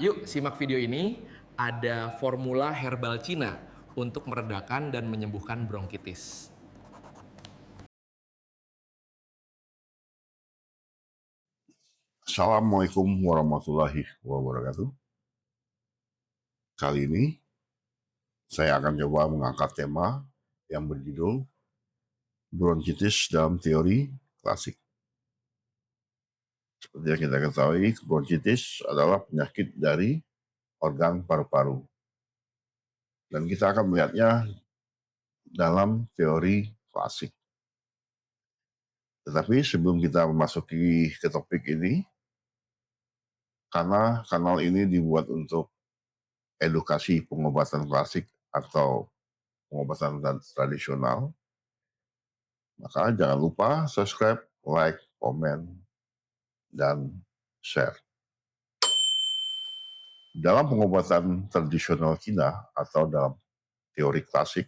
Yuk simak video ini. Ada formula herbal Cina untuk meredakan dan menyembuhkan bronkitis. Assalamualaikum warahmatullahi wabarakatuh. Kali ini saya akan coba mengangkat tema yang berjudul bronkitis dalam teori klasik. Seperti yang kita ketahui, bronkitis adalah penyakit dari organ paru-paru. Dan kita akan melihatnya dalam teori klasik. Tetapi sebelum kita memasuki ke topik ini, karena kanal ini dibuat untuk edukasi pengobatan klasik atau pengobatan tradisional, maka jangan lupa subscribe, like, komen, dan share. Dalam pengobatan tradisional Cina atau dalam teori klasik,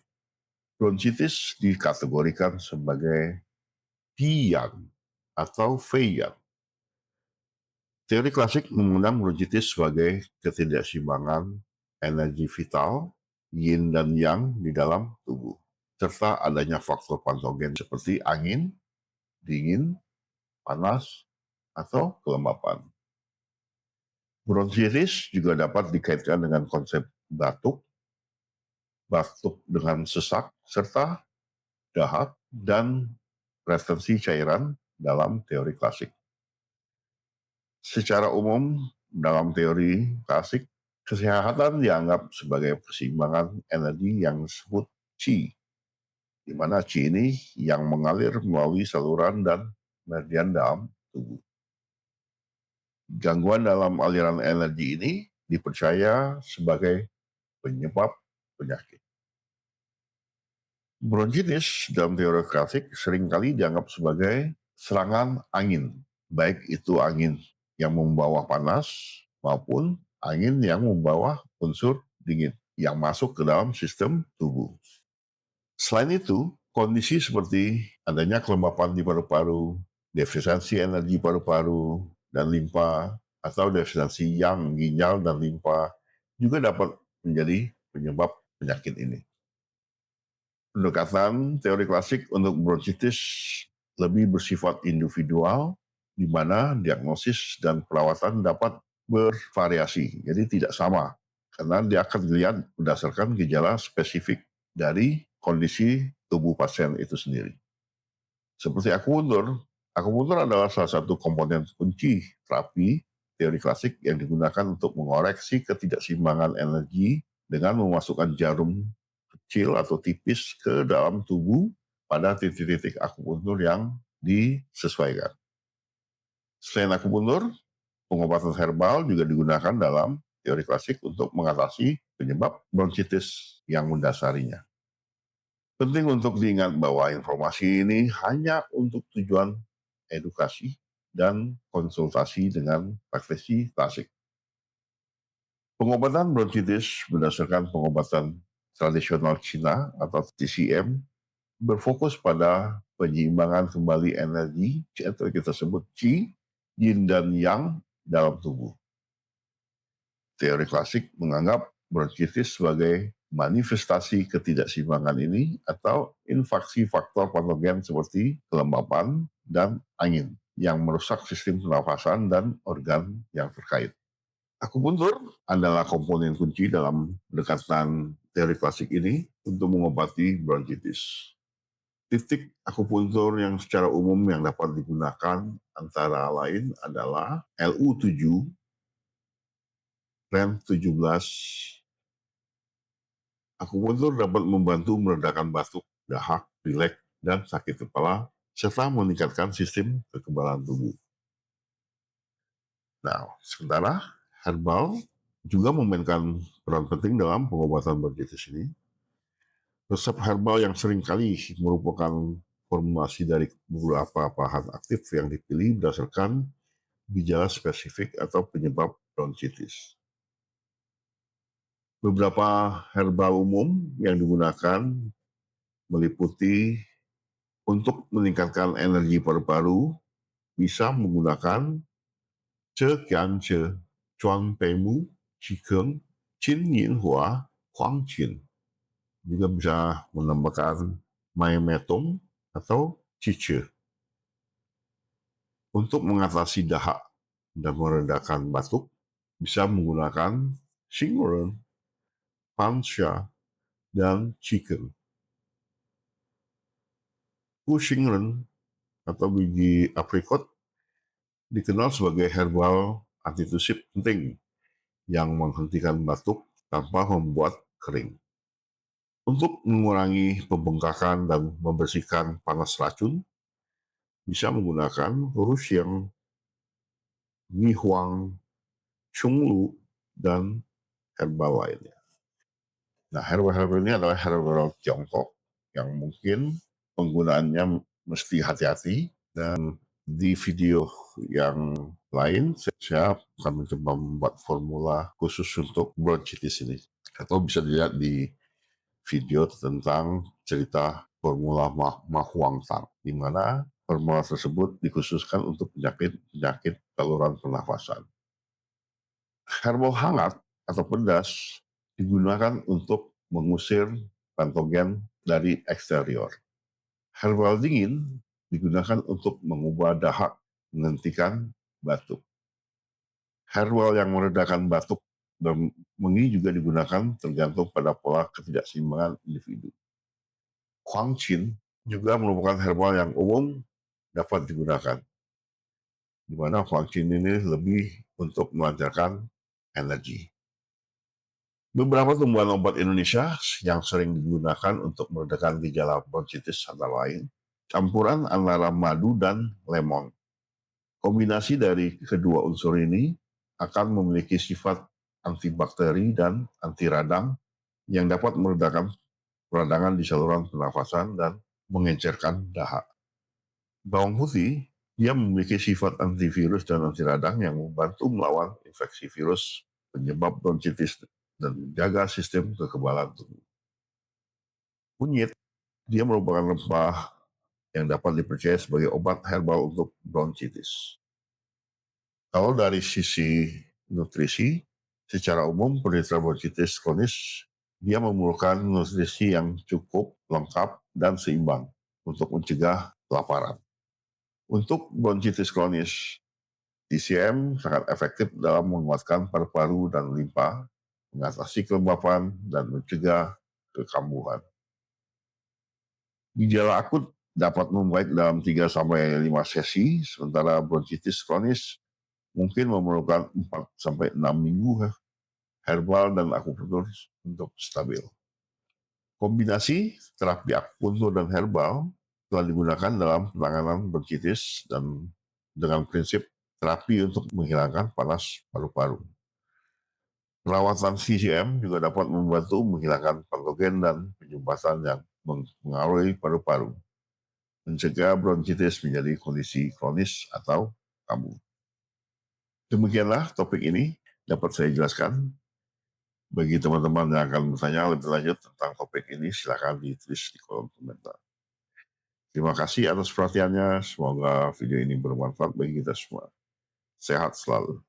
bronkitis dikategorikan sebagai Diyan atau Feiyan. Teori klasik memandang bronkitis sebagai ketidakseimbangan energi vital, yin dan yang di dalam tubuh, serta adanya faktor patogen seperti angin, dingin, panas, atau kelembapan. Bronkitis juga dapat dikaitkan dengan konsep batuk, batuk dengan sesak, serta dahak dan retensi cairan dalam teori klasik. Secara umum, dalam teori klasik, kesehatan dianggap sebagai persimbangan energi yang disebut qi, di mana qi ini yang mengalir melalui saluran dan meridian dalam tubuh. Gangguan dalam aliran energi ini dipercaya sebagai penyebab penyakit. Bronkitis dalam teori klasik seringkali dianggap sebagai serangan angin, baik itu angin yang membawa panas maupun angin yang membawa unsur dingin yang masuk ke dalam sistem tubuh. Selain itu, kondisi seperti adanya kelembapan di paru-paru, defisiensi energi paru-paru dan limpa, atau defisiensi yang ginjal dan limpa juga dapat menjadi penyebab penyakit ini. Pendekatan teori klasik untuk bronkitis lebih bersifat individual, di mana diagnosis dan perawatan dapat bervariasi, jadi tidak sama, karena dia akan dilihat berdasarkan gejala spesifik dari kondisi tubuh pasien itu sendiri. Seperti akupuntur adalah salah satu komponen kunci terapi teori klasik yang digunakan untuk mengoreksi ketidakseimbangan energi dengan memasukkan jarum kecil atau tipis ke dalam tubuh pada titik-titik akupuntur yang disesuaikan. Selain akupuntur, pengobatan herbal juga digunakan dalam teori klasik untuk mengatasi penyebab bronkitis yang mendasarinya. Penting untuk diingat bahwa informasi ini hanya untuk tujuan edukasi dan konsultasi dengan praktisi klasik. Pengobatan bronkitis berdasarkan pengobatan tradisional Cina atau TCM berfokus pada penyeimbangan kembali energi atau kita sebut Qi, Yin dan Yang dalam tubuh. Teori klasik menganggap bronkitis sebagai manifestasi ketidakseimbangan ini atau infeksi faktor patogen seperti kelembapan dan angin yang merusak sistem pernafasan dan organ yang terkait. Akupuntur adalah komponen kunci dalam pendekatan teori klasik ini untuk mengobati bronkitis. Titik akupuntur yang secara umum yang dapat digunakan antara lain adalah LU7, REM 17. Akupuntur dapat membantu meredakan batuk, dahak, pilek, dan sakit kepala, serta meningkatkan sistem kekebalan tubuh. Nah, sementara herbal juga memainkan peran penting dalam pengobatan bronkitis ini. Resep herbal yang seringkali merupakan formulasi dari beberapa bahan aktif yang dipilih berdasarkan gejala spesifik atau penyebab bronkitis. Beberapa herbal umum yang digunakan meliputi untuk meningkatkan energi paru-paru, bisa menggunakan Ce Kian Ce, Chuang Pei Mu, Qigong, Qin Yin Hua, Huang Qin. Juga bisa menambahkan Mai Metong atau Cice. Untuk mengatasi dahak dan meredakan batuk, bisa menggunakan Xingren, Fansha, dan Qigong. Gu Xingren atau biji aprikot dikenal sebagai herbal antitusif penting yang menghentikan batuk tanpa membuat kering. Untuk mengurangi pembengkakan dan membersihkan panas racun, bisa menggunakan Ruxiang, Huang, Chunglu, dan herbal lainnya. Nah, herbal-herbal ini adalah herbal Tiongkok yang mungkin penggunaannya mesti hati-hati, dan di video yang lain saya akan mencoba membuat formula khusus untuk bronchitis ini. Atau bisa dilihat di video tentang cerita formula Ma Huang Tang, di mana formula tersebut dikhususkan untuk penyakit saluran pernafasan. Herbal hangat atau pedas digunakan untuk mengusir patogen dari eksterior. Herbal dingin digunakan untuk mengubah dahak, menghentikan batuk. Herbal yang meredakan batuk dan mengi juga digunakan tergantung pada pola ketidakseimbangan individu. Huang Qin juga merupakan herbal yang umum dapat digunakan, di mana Huang Qin ini lebih untuk melancarkan energi. Beberapa tumbuhan obat Indonesia yang sering digunakan untuk meredakan gejala bronchitis antara lain campuran antara madu dan lemon. Kombinasi dari kedua unsur ini akan memiliki sifat antibakteri dan anti radang yang dapat meredakan peradangan di saluran pernafasan dan mengencerkan dahak. Bawang putih, dia memiliki sifat antivirus dan anti radang yang membantu melawan infeksi virus penyebab bronchitis dan menjaga sistem kekebalan tubuh. Kunyit, dia merupakan rempah yang dapat dipercaya sebagai obat herbal untuk bronchitis. Kalau dari sisi nutrisi, secara umum penderita bronchitis kronis dia memerlukan nutrisi yang cukup, lengkap, dan seimbang untuk mencegah kelaparan. Untuk bronchitis kronis, TCM sangat efektif dalam menguatkan paru-paru dan limpa, mengatasi kelembapan, dan mencegah kekambuhan. Gejala akut dapat membaik dalam 3-5 sesi, sementara bronchitis kronis mungkin memerlukan 4-6 minggu herbal dan akupunktur untuk stabil. Kombinasi terapi akupunktur dan herbal telah digunakan dalam penanganan bronchitis dan dengan prinsip terapi untuk menghilangkan panas paru-paru. Perawatan CCM juga dapat membantu menghilangkan patogen dan penyumbatan yang mengaruhi paru-paru, mencegah bronchitis menjadi kondisi kronis atau kambuh. Demikianlah topik ini dapat saya jelaskan. Bagi teman-teman yang akan bertanya lebih lanjut tentang topik ini, silakan ditulis di kolom komentar. Terima kasih atas perhatiannya. Semoga video ini bermanfaat bagi kita semua. Sehat selalu.